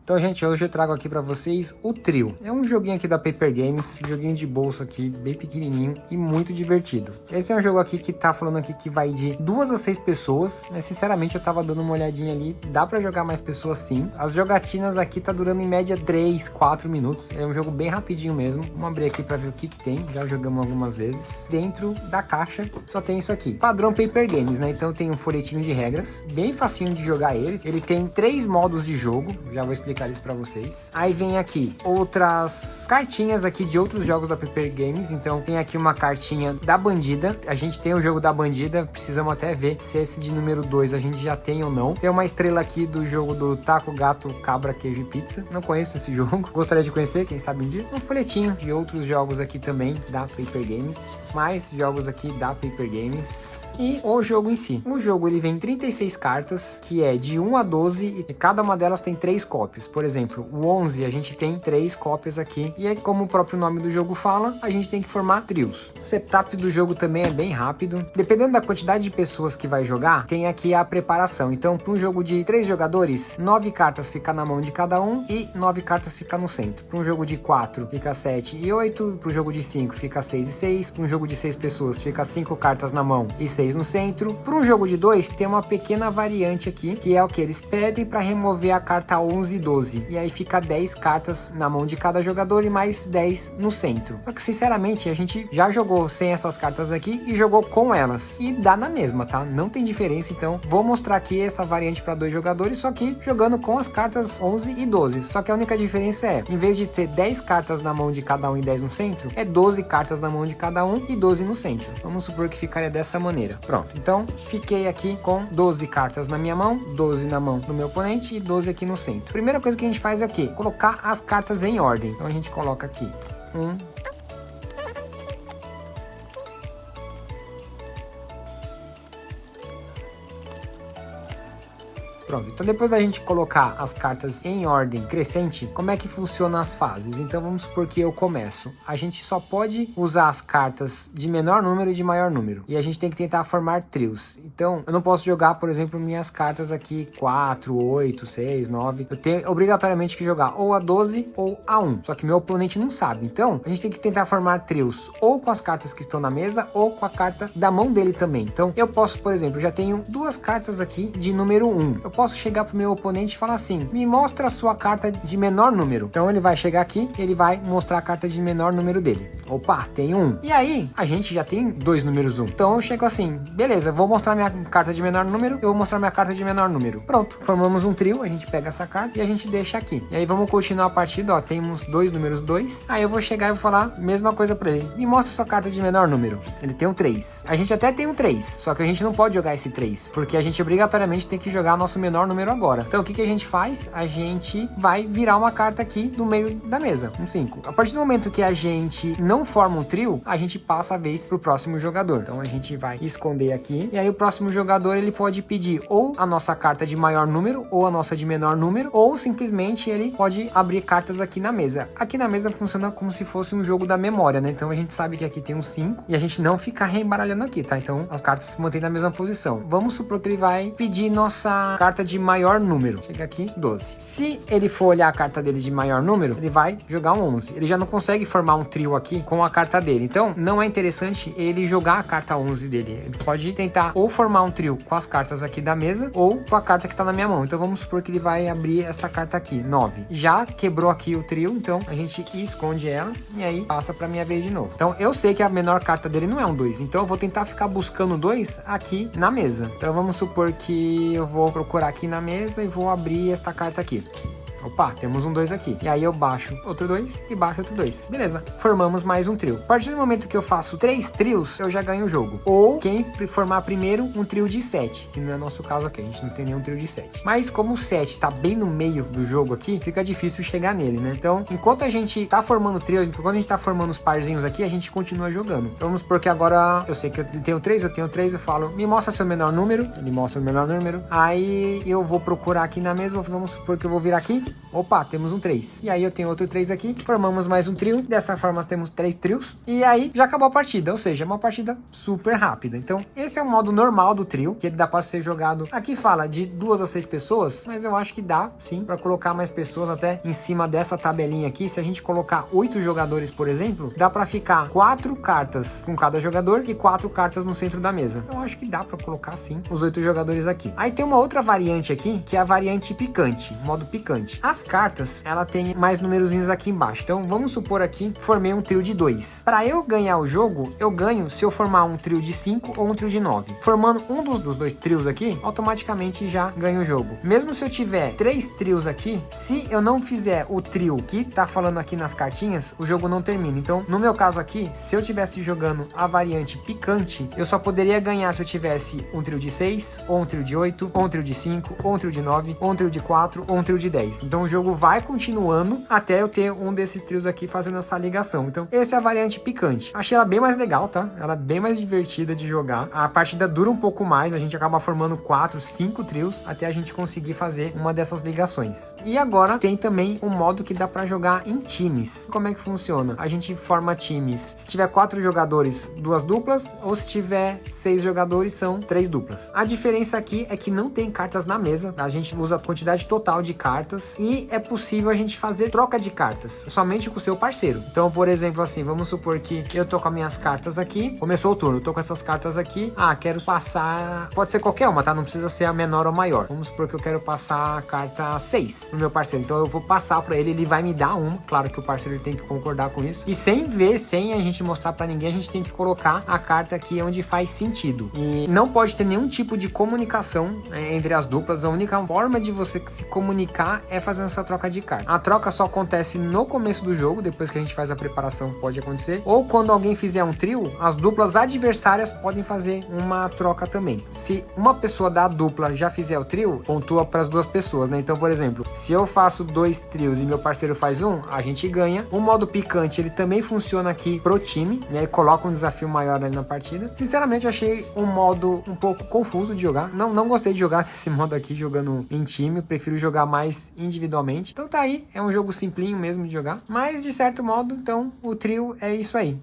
Então, gente, hoje eu trago aqui pra vocês o Trio. É um joguinho aqui da Paper Games, joguinho de bolso aqui, bem pequenininho e muito divertido. Esse é um jogo aqui que tá falando aqui que vai de 2 a 6 pessoas, mas sinceramente eu tava dando uma olhadinha ali, dá pra jogar mais pessoas sim. As jogatinas aqui tá durando em média 3, 4 minutos, é um jogo bem rapidinho mesmo. Vamos abrir aqui pra ver o que tem, já jogamos algumas vezes. Dentro da caixa só tem isso aqui, padrão Paper Games, né? Então tem um folhetinho de regras, bem facinho de jogar ele. Ele tem 3 modos de jogo, já vou explicar isso pra vocês. Aí vem aqui outras cartinhas aqui de outros jogos da Paper Games. Então tem aqui uma cartinha da bandida. A gente tem o jogo da bandida, precisamos até ver se esse de número 2 a gente já tem ou não. Tem uma estrela aqui do jogo do taco, gato, cabra, queijo e pizza. Não conheço esse jogo, gostaria de conhecer, quem sabe um dia. Um folhetinho de outros jogos aqui também da Paper Games. Mais jogos aqui da Paper Games. E o jogo em si. O jogo ele vem 36 cartas, que é de 1 a 12 e cada uma delas tem 3 cópias. Por exemplo, o 11 a gente tem 3 cópias aqui. E aí, como o próprio nome do jogo fala, a gente tem que formar trios. O setup do jogo também é bem rápido. Dependendo da quantidade de pessoas que vai jogar, tem aqui a preparação. Então, para um jogo de 3 jogadores, 9 cartas fica na mão de cada um e 9 cartas fica no centro. Para um jogo de 4, fica 7 e 8. Para um jogo de 5, fica 6 e 6. Para um jogo de 6 pessoas, fica 5 cartas na mão e 6 no centro. Para um jogo de 2 tem uma pequena variante aqui, que é o que eles pedem para remover a carta 11 e 12, e aí fica 10 cartas na mão de cada jogador e mais 10 no centro. Só que sinceramente a gente já jogou sem essas cartas aqui e jogou com elas e dá na mesma, tá? Não tem diferença. Então vou mostrar aqui essa variante para 2 jogadores, só que jogando com as cartas 11 e 12. Só que a única diferença é, em vez de ter 10 cartas na mão de cada um e 10 no centro, é 12 cartas na mão de cada um e 12 no centro. Vamos supor que ficaria dessa maneira. Pronto, então fiquei aqui com 12 cartas na minha mão, 12 na mão do meu oponente e 12 aqui no centro. Primeira coisa que a gente faz é o quê? Colocar as cartas em ordem. Então a gente coloca aqui 1, pronto, então depois da gente colocar as cartas em ordem crescente, como é que funciona as fases? Então vamos supor que eu começo. A gente só pode usar as cartas de menor número e de maior número. E a gente tem que tentar formar trios. Então eu não posso jogar, por exemplo, minhas cartas aqui 4, 8, 6, 9. Eu tenho obrigatoriamente que jogar ou a 12 ou a 1. Só que meu oponente não sabe. Então a gente tem que tentar formar trios ou com as cartas que estão na mesa ou com a carta da mão dele também. Então eu posso, por exemplo, já tenho 2 cartas aqui de número 1. Eu posso chegar pro meu oponente e falar assim: me mostra a sua carta de menor número. Então ele vai chegar aqui, ele vai mostrar a carta de menor número dele. Opa, tem 1. E aí a gente já tem 2 números 1. Então eu chego assim: beleza, vou mostrar minha carta de menor número, eu vou mostrar minha carta de menor número. Pronto, formamos um trio, a gente pega essa carta e a gente deixa aqui. E aí vamos continuar a partida, ó, temos 2 números 2. Aí eu vou chegar e vou falar mesma coisa pra ele: me mostra a sua carta de menor número. Ele tem um 3. A gente até tem um 3, só que a gente não pode jogar esse 3, porque a gente obrigatoriamente tem que jogar nosso menor número agora. Então o que a gente faz? A gente vai virar uma carta aqui no meio da mesa, um 5. A partir do momento que a gente não forma um trio, a gente passa a vez pro próximo jogador. Então a gente vai esconder aqui, e aí o próximo jogador ele pode pedir ou a nossa carta de maior número ou a nossa de menor número, ou simplesmente ele pode abrir cartas aqui na mesa. Aqui na mesa funciona como se fosse um jogo da memória, né? Então a gente sabe que aqui tem um 5 e a gente não fica reembaralhando aqui, tá? Então as cartas se mantêm na mesma posição. Vamos supor que ele vai pedir nossa carta de maior número. Chega aqui, 12. Se ele for olhar a carta dele de maior número, ele vai jogar um 11. Ele já não consegue formar um trio aqui com a carta dele. Então, não é interessante ele jogar a carta 11 dele. Ele pode tentar ou formar um trio com as cartas aqui da mesa ou com a carta que tá na minha mão. Então, vamos supor que ele vai abrir essa carta aqui, 9. Já quebrou aqui o trio, então a gente esconde elas e aí passa pra minha vez de novo. Então, eu sei que a menor carta dele não é um 2. Então, eu vou tentar ficar buscando 2 aqui na mesa. Então, vamos supor que eu vou procurar aqui na mesa e vou abrir esta carta aqui. Opa, temos um 2 aqui. E aí eu baixo outro 2 e baixo outro 2. Beleza, formamos mais um trio. A partir do momento que eu faço 3 trios, eu já ganho o jogo. Ou quem formar primeiro um trio de 7, que não é nosso caso aqui, a gente não tem nenhum trio de 7. Mas como o 7 tá bem no meio do jogo aqui, fica difícil chegar nele, né? Então, enquanto a gente tá formando trios, enquanto a gente tá formando os parzinhos aqui, a gente continua jogando. Então, vamos supor que agora eu sei que eu tenho 3, eu falo, me mostra seu menor número. Ele mostra o menor número. Aí eu vou procurar aqui na mesa, vamos supor que eu vou virar aqui. Opa, temos um 3. E aí eu tenho outro 3 aqui, formamos mais um trio. Dessa forma temos 3 trios. E aí já acabou a partida, ou seja, é uma partida super rápida. Então esse é o modo normal do trio, que ele dá para ser jogado. Aqui fala de 2 a 6 pessoas, mas eu acho que dá sim para colocar mais pessoas até em cima dessa tabelinha aqui. Se a gente colocar 8 jogadores, por exemplo, dá para ficar 4 cartas com cada jogador e 4 cartas no centro da mesa. Eu acho que dá para colocar sim os 8 jogadores aqui. Aí tem uma outra variante aqui, que é a variante picante, modo picante. As cartas, ela tem mais numerozinhos aqui embaixo. Então vamos supor aqui, formei um trio de 2. Para eu ganhar o jogo, eu ganho se eu formar um trio de 5 ou um trio de 9. Formando um dos dois trios aqui, automaticamente já ganho o jogo. Mesmo se eu tiver 3 trios aqui, se eu não fizer o trio que tá falando aqui nas cartinhas, o jogo não termina. Então, no meu caso aqui, se eu tivesse jogando a variante picante, eu só poderia ganhar se eu tivesse um trio de 6, ou um trio de 8, ou um trio de 5, ou um trio de 9, ou um trio de 4, ou um trio de 10. Então o jogo vai continuando até eu ter um desses trios aqui fazendo essa ligação. Então essa é a variante picante. Achei ela bem mais legal, tá? Ela é bem mais divertida de jogar. A partida dura um pouco mais, a gente acaba formando 4, 5 trios até a gente conseguir fazer uma dessas ligações. E agora tem também um modo que dá para jogar em times. Como é que funciona? A gente forma times. Se tiver 4 jogadores, 2 duplas, ou se tiver 6 jogadores, são 3 duplas. A diferença aqui é que não tem cartas na mesa. A gente usa a quantidade total de cartas e é possível a gente fazer troca de cartas somente com o seu parceiro. Então, por exemplo, assim, vamos supor que eu tô com as minhas cartas aqui, começou o turno, eu tô com essas cartas aqui, quero passar, pode ser qualquer uma, tá? Não precisa ser a menor ou maior. Vamos supor que eu quero passar a carta 6 no meu parceiro, então eu vou passar pra ele, ele vai me dar uma, claro que o parceiro tem que concordar com isso, e sem a gente mostrar pra ninguém, a gente tem que colocar a carta aqui onde faz sentido. E não pode ter nenhum tipo de comunicação entre as duplas, a única forma de você se comunicar é fazendo essa troca de carta. A troca só acontece no começo do jogo, depois que a gente faz a preparação pode acontecer, ou quando alguém fizer um trio, as duplas adversárias podem fazer uma troca também. Se uma pessoa da dupla já fizer o trio, pontua para as 2 pessoas, né? Então, por exemplo, se eu faço 2 trios e meu parceiro faz um, a gente ganha. O modo picante, ele também funciona aqui pro time, né? Ele coloca um desafio maior ali na partida. Sinceramente, eu achei um modo um pouco confuso de jogar. Não gostei de jogar esse modo aqui, jogando em time. Eu prefiro jogar mais individualmente. Então tá aí, é um jogo simplinho mesmo de jogar. Mas, de certo modo, então, o trio é isso aí.